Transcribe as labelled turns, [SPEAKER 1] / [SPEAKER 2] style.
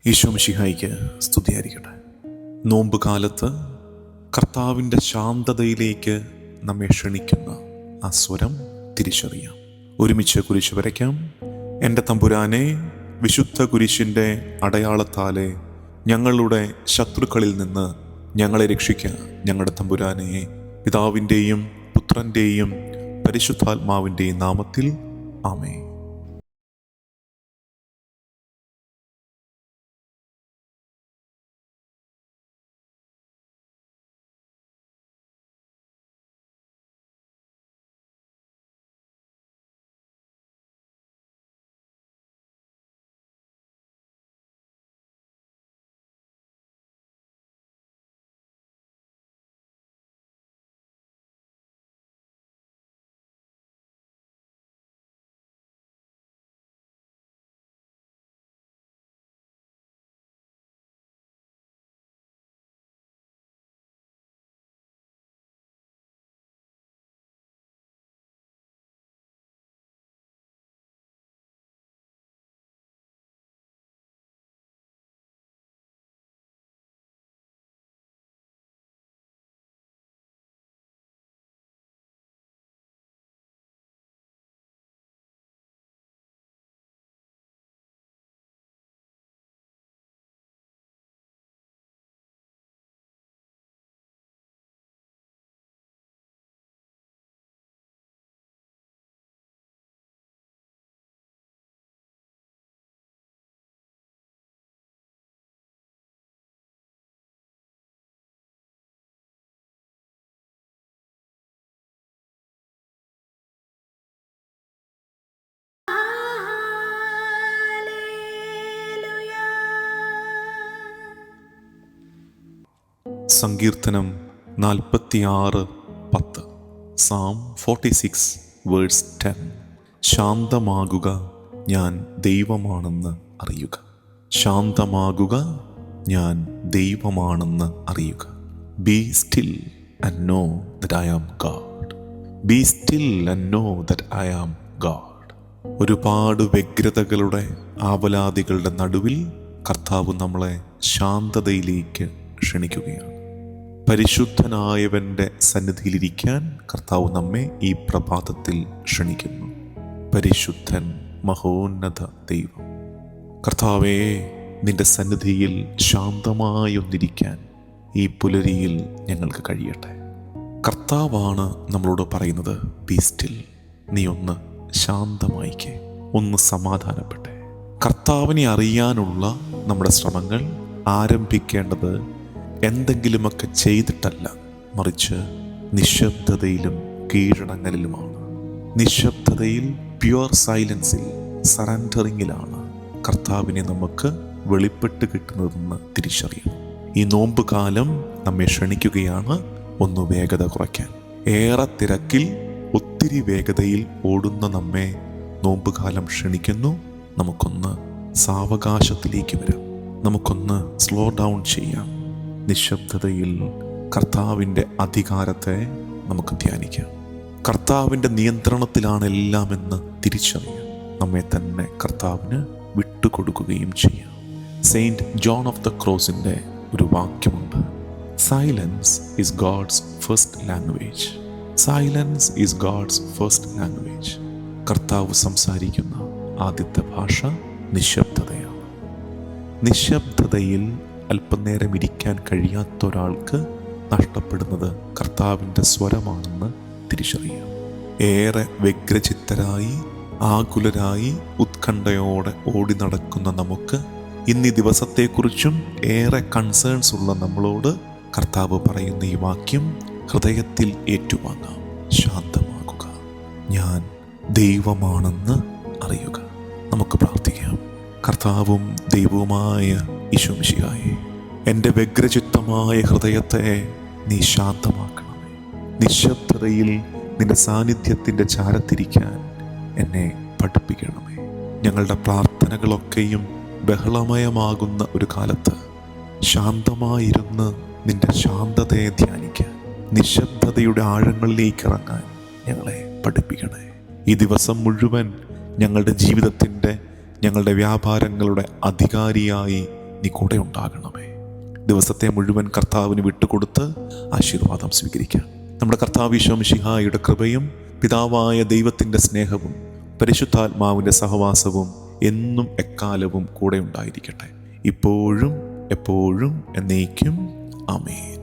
[SPEAKER 1] ഈശോ മിശിഹായിക്ക് സ്തുതിയായിരിക്കട്ടെ. നോമ്പ് കാലത്ത് കർത്താവിൻ്റെ ശാന്തതയിലേക്ക് നമ്മെ ക്ഷണിക്കുന്ന ആ സ്വരം തിരിച്ചറിയാം. ഒരുമിച്ച് കുരിശ് വരയ്ക്കാം. എൻ്റെ തമ്പുരാനെ, വിശുദ്ധ കുരിശിൻ്റെ അടയാളത്താലെ ഞങ്ങളുടെ ശത്രുക്കളിൽ നിന്ന് ഞങ്ങളെ രക്ഷിക്കുക. ഞങ്ങളുടെ തമ്പുരാനെ, പിതാവിൻ്റെയും പുത്രൻ്റെയും പരിശുദ്ധാത്മാവിൻ്റെയും നാമത്തിൽ ആമേൻ. സങ്കീർത്തനം 46:10. Psalm 46 verse 10. ശാന്തമാകുക, ഞാൻ ദൈവമാണെന്ന് അറിയുക. ശാന്തമാകുക, ഞാൻ ദൈവമാണെന്ന് അറിയുക. Be still and know that I am God. Be still and know that I am God. ഒരുപാട് വ്യഗ്രതകളുടെ ആവലാതികളുടെ നടുവിൽ കർത്താവ് നമ്മളെ ശാന്തതയിലേക്ക് ക്ഷണിക്കുകയാണ്. പരിശുദ്ധനായവൻ്റെ സന്നിധിയിലിരിക്കാൻ കർത്താവ് നമ്മെ ഈ പ്രഭാതത്തിൽ ക്ഷണിക്കുന്നു. പരിശുദ്ധൻ, മഹോന്നത ദൈവം കർത്താവേ, നിന്റെ സന്നിധിയിൽ ശാന്തമായൊന്നിരിക്കാൻ ഈ പുലരിയിൽ ഞങ്ങൾക്ക് കഴിയട്ടെ. കർത്താവാണ് നമ്മളോട് പറയുന്നത്, ബി സ്റ്റിൽ, നീ ഒന്ന് ശാന്തമായിക്കേ, ഒന്ന് സമാധാനപ്പെട്ടെ. കർത്താവിനെ അറിയാനുള്ള നമ്മുടെ ശ്രമങ്ങൾ ആരംഭിക്കേണ്ടത് എന്തെങ്കിലുമൊക്കെ ചെയ്തിട്ടല്ല, മറിച്ച് നിശബ്ദതയിലും കീഴടങ്ങലിലുമാണ്. നിശബ്ദതയിൽ, പ്യുവർ സൈലൻസിൽ, സറണ്ടറിങ്ങിലാണ് കർത്താവിനെ നമുക്ക് വെളിപ്പെട്ട് കിട്ടുന്നതെന്ന് തിരിച്ചറിയണം. ഈ നോമ്പ് കാലം നമ്മെ ക്ഷണിക്കുകയാണ് ഒന്ന് വേഗത കുറയ്ക്കാൻ. ഏറെ തിരക്കിൽ ഒത്തിരി വേഗതയിൽ ഓടുന്ന നമ്മെ നോമ്പ് കാലം ക്ഷണിക്കുന്നു. നമുക്കൊന്ന് സാവകാശത്തിലേക്ക് വരാം, നമുക്കൊന്ന് സ്ലോ ഡൗൺ ചെയ്യാം. നിശബ്ദതയിൽ കർത്താവിൻ്റെ അധികാരത്തെ നമുക്ക് ധ്യാനിക്കാം. കർത്താവിൻ്റെ നിയന്ത്രണത്തിലാണ് എല്ലാമെന്ന് തിരിച്ചറിയാം. നമ്മെ തന്നെ കർത്താവിന് വിട്ടുകൊടുക്കുകയും ചെയ്യാം. സെയിൻറ്റ് ജോൺ ഓഫ് ദ ക്രോസിൻ്റെ ഒരു വാക്യമുണ്ട്, silence is God's first language. Silence is God's first language. കർത്താവ് സംസാരിക്കുന്ന ആദ്യത്തെ ഭാഷ നിശബ്ദതയാണ്. നിശബ്ദതയിൽ അല്പനേരം ഇരിക്കാൻ കഴിയാത്ത ഒരാൾക്ക് നഷ്ടപ്പെടുന്നത് കർത്താവിൻ്റെ സ്വരമാണെന്ന് തിരിച്ചറിയാം. ഏറെ വ്യഗ്രചിത്തരായി, ആകുലരായി, ഉത്കണ്ഠയോടെ ഓടി നടക്കുന്ന നമുക്ക് ഇന്നീ ദിവസത്തെക്കുറിച്ചും ഏറെ കൺസേൺസ് ഉള്ള നമ്മളോട് കർത്താവ് പറയുന്ന ഈ വാക്യം ഹൃദയത്തിൽ ഏറ്റുവാങ്ങാം. ശാന്തമാകുക, ഞാൻ ദൈവമാണെന്ന് അറിയുക. നമുക്ക് പ്രാർത്ഥിക്കാം. കർത്താവും ദൈവവുമായ ഈശോ മിശിഹായേ, എൻ്റെ വ്യഗ്രചിത്തമായ ഹൃദയത്തെ നീ ശാന്തമാക്കണമേ. നിശബ്ദതയിൽ നിന്റെ സാന്നിധ്യത്തിൻ്റെ ചാരത്തിരിക്കാൻ എന്നെ പഠിപ്പിക്കണമേ. ഞങ്ങളുടെ പ്രാർത്ഥനകളൊക്കെയും ബഹളമയമാകുന്ന ഒരു കാലത്ത് ശാന്തമായിരുന്ന് നിന്റെ ശാന്തതയെ ധ്യാനിക്കാൻ, നിശബ്ദതയുടെ ആഴങ്ങളിലേക്ക് ഇറങ്ങാൻ ഞങ്ങളെ പഠിപ്പിക്കണേ. ഈ ദിവസം മുഴുവൻ ഞങ്ങളുടെ ജീവിതത്തിൻ്റെ, ഞങ്ങളുടെ വ്യാപാരങ്ങളുടെ അധികാരിയായി നീ കൂടെ ഉണ്ടാകണമേ. ദിവസത്തെ മുഴുവൻ കർത്താവിന് വിട്ടുകൊടുത്ത് ആശീർവാദം സ്വീകരിക്കാം. നമ്മുടെ കർത്താവ് ഈശോ മിശിഹായുടെ കൃപയും പിതാവായ ദൈവത്തിൻ്റെ സ്നേഹവും പരിശുദ്ധാത്മാവിൻ്റെ സഹവാസവും എന്നും എക്കാലവും കൂടെ ഉണ്ടായിരിക്കട്ടെ, ഇപ്പോഴും എപ്പോഴും എന്നേക്കും. ആമേൻ.